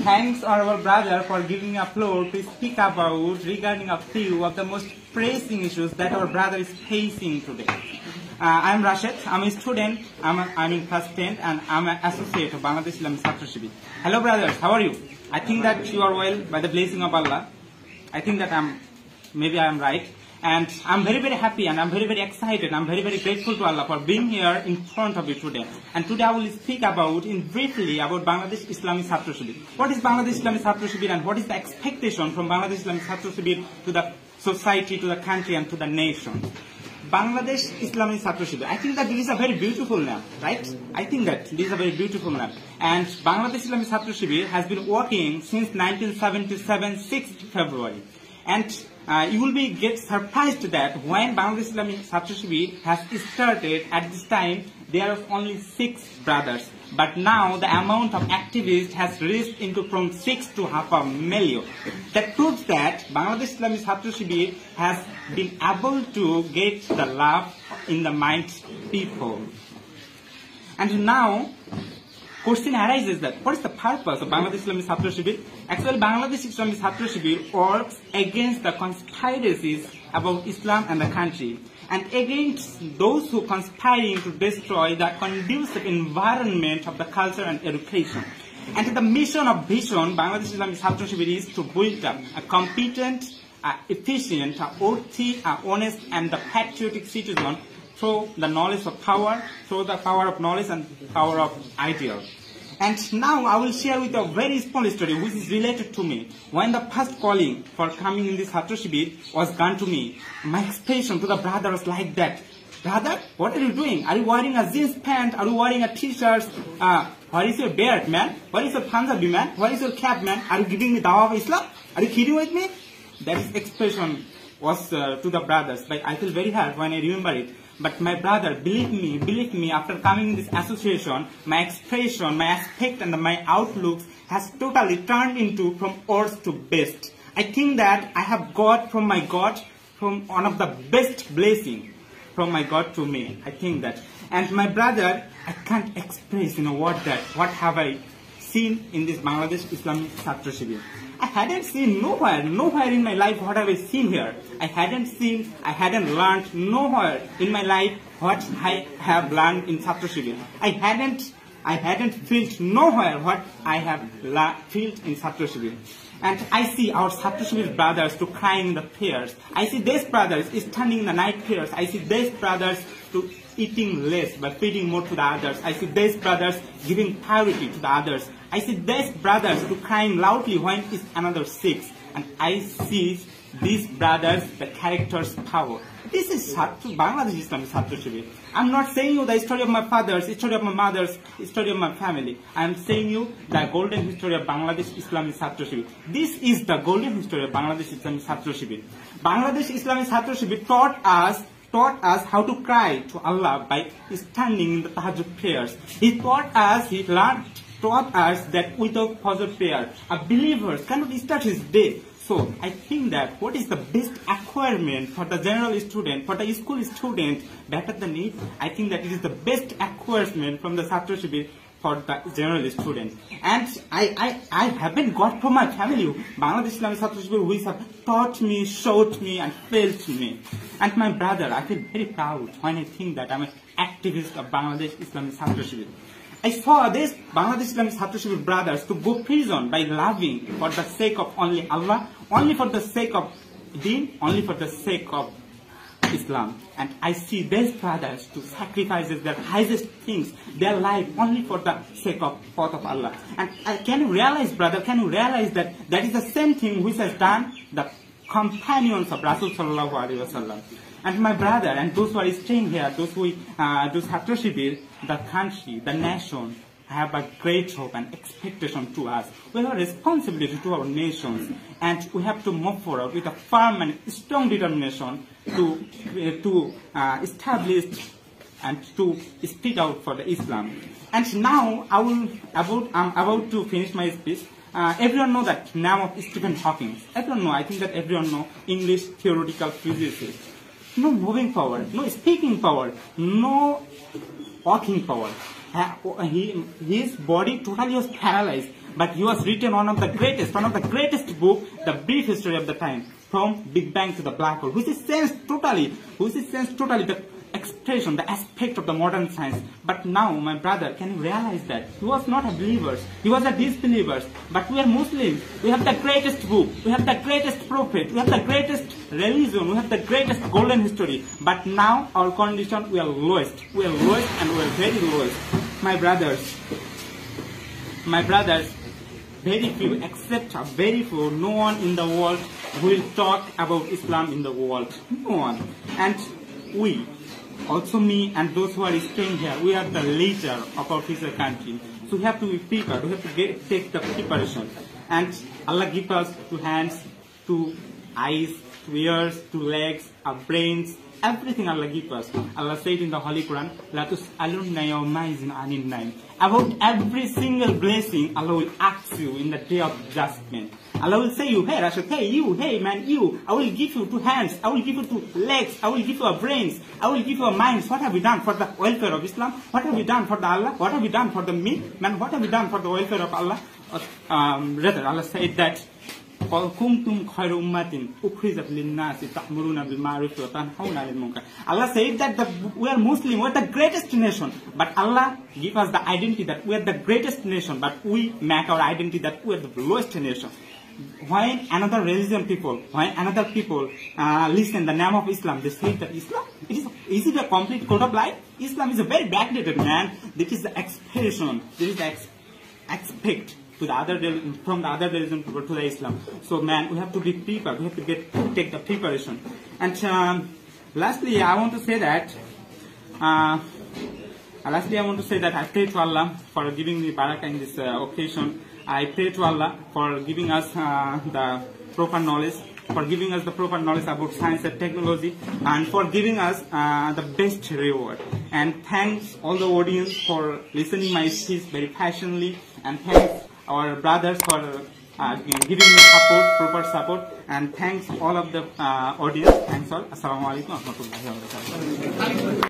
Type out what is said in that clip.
thanks our brother for giving a floor to speak about regarding a few of the most pressing issues that our brother is facing today. I'm Rashid. I'm a student. I'm in class 10 and I'm an associate of Bangladesh Islamic Chhatra Shibir. Hello brothers, how are you? I think that you are well by the blessing of Allah. I think that maybe I am right. And I'm very, very happy and I'm very, very excited. I'm very, very grateful to Allah for being here in front of you today. And today I will speak briefly about Bangladesh Islamic Chhatra Shibir. What is Bangladesh Islamic Chhatra Shibir and what is the expectation from Bangladesh Islamic Chhatra Shibir to the society, to the country and to the nation? Bangladesh Islamic Chhatra Shibir. I think that this is a very beautiful name, right? I think that this is a very beautiful name. And Bangladesh Islamic Chhatra Shibir has been working since 1977, 6th February. And you will get surprised that when Bangladesh Islamic Chhatra Shibir has started, at this time there are only 6 brothers. But now the amount of activists has reached from 6 to 500,000. That proves that Bangladesh Islamic Chhatra Shibir has been able to get the love in the minds people. And now question arises that what is the purpose of Bangladesh Islamic Chhatra Shibir? Actually, Bangladesh Islamic Chhatra Shibir works against the conspiracies about Islam and the country, and against those who conspiring to destroy the conducive environment of the culture and education. And the mission of vision, Bangladesh Islamic Chhatra Shibir is to build up a competent, efficient, worthy, honest, and the patriotic citizen through the knowledge of power, through the power of knowledge and power of ideal. And now I will share with you a very small story which is related to me. When the first calling for coming in this Chhatra Shibir was done to me, my expression to the brother was like that. Brother, what are you doing? Are you wearing a jeans pant? Are you wearing a t-shirt? What is your beard, man? What is your Punjabi, man? What is your cap, man? Are you giving me dawah of Islam? Are you kidding with me? That expression was to the brothers. But I feel very hurt when I remember it. But my brother, believe me, after coming in this association, my expression, my aspect and my outlook has totally turned into from worst to best. I think that I have got from my God, from one of the best blessing from my God to me. I think that. And my brother, I can't express in a word that what have I seen in this Bangladesh Islamic Chhatra Shibir. I hadn't seen nowhere in my life what have I seen here. I hadn't learned nowhere in my life what I have learned in Chhatra Shibir. I hadn't felt nowhere what I have felt in Chhatra Shibir. And I see our Chhatra Shibir brothers to crying in the prayers. I see these brothers standing in the night prayers. I see these brothers to eating less but feeding more to the others. I see these brothers giving priority to the others. I see these brothers to crying loudly when is another 6. And I see these brothers, the character's power. This is Bangladesh Islamic Chhatra Shibir. I'm not saying you the story of my fathers, story of my mothers, story of my family. I'm saying you the golden history of Bangladesh Islamic Chhatra Shibir. This is the golden history of Bangladesh Islamic Chhatra Shibir. Bangladesh Islamic Chhatra Shibir taught us how to cry to Allah by standing in the Tahajjud prayers. He taught us that without Fajr prayer, a believer cannot start his day. So I think that what is the best acquirement for the general student, for the school student, better than it? I think that it is the best acquirement from the Chhatra Shibir for the general student. And I haven't got from my family Bangladesh Islamic Chhatra Shibir who have taught me, showed me and felt me. And my brother, I feel very proud when I think that I'm an activist of Bangladesh Islamic Chhatra Shibir. I saw these Bangladesh Islamic Chhatra Shibir brothers to go prison by loving for the sake of only Allah, only for the sake of Deen, only for the sake of Islam. And I see these brothers to sacrifice their highest things, their life, only for the sake of path of Allah. And can you realize, brother, that that is the same thing which has done the companions of Rasul Sallallahu Alaihi Wasallam. And my brother, and those who are staying here, those who do Chhatra Shibir, the country, the nation, have a great hope and expectation to us. We have a responsibility to our nations, and we have to move forward with a firm and strong determination to establish and to speak out for the Islam. And now I'm about to finish my speech. Everyone know that name of Stephen Hawking. Everyone know. I think that everyone know English theoretical physicist. No moving power, no speaking power, no walking power. His body totally was paralyzed. but he was written one of the greatest book, the brief history of the time, from Big Bang to the black hole, which is changed totally the expression, the aspect of the modern science. But now, my brother, can you realize that he was not a believer, he was a disbeliever, but we are Muslims. We have the greatest book, we have the greatest prophet, we have the greatest religion, we have the greatest golden history. But now our condition, we are lowest and we are very lowest. My brothers, very few, except very few, no one in the world will talk about Islam in the world. No one. And we, also me and those who are staying here, we are the leader of our future country. So we have to be prepared, we have to take the preparation. And Allah give us 2 hands, 2 eyes, 2 ears, 2 legs, our brains, everything Allah give us. Allah said in the Holy Quran, La tus'alunna yawma izin anin naim. About every single blessing, Allah will ask you in the day of judgment. Allah will say you, hey Rashid, hey you, hey man, you, I will give you 2 hands, I will give you 2 legs, I will give you a brains, I will give you a minds. What have we done for the welfare of Islam? What have we done for the Allah? What have we done for the me? Man, what have we done for the welfare of Allah? Rather, Allah said that كنتم خير أمة أخرجت للناس تأمرون بالمعروف وتنهون عن المنكر. Allah said that we are Muslim, we are the greatest nation. But Allah give us the identity that we are the greatest nation, but we make our identity that we are the lowest nation. When another religion people, listen the name of Islam, they say that Islam, is it a complete code of life? Islam is a very backdated, man. This is the expression, this is the expect to the other from the other religion people to the Islam. So man, we have to be prepared. We have to take the preparation. And lastly, I want to say that I pray to Allah for giving me barakah in this occasion. I pray to Allah for giving us the proper knowledge, about science and technology, and for giving us the best reward. And thanks all the audience for listening my speech very passionately, and thanks our brothers for giving me proper support, and thanks all of the audience. Thanks all. Assalamu alaikum wa rahmatullahi wa barakatuh.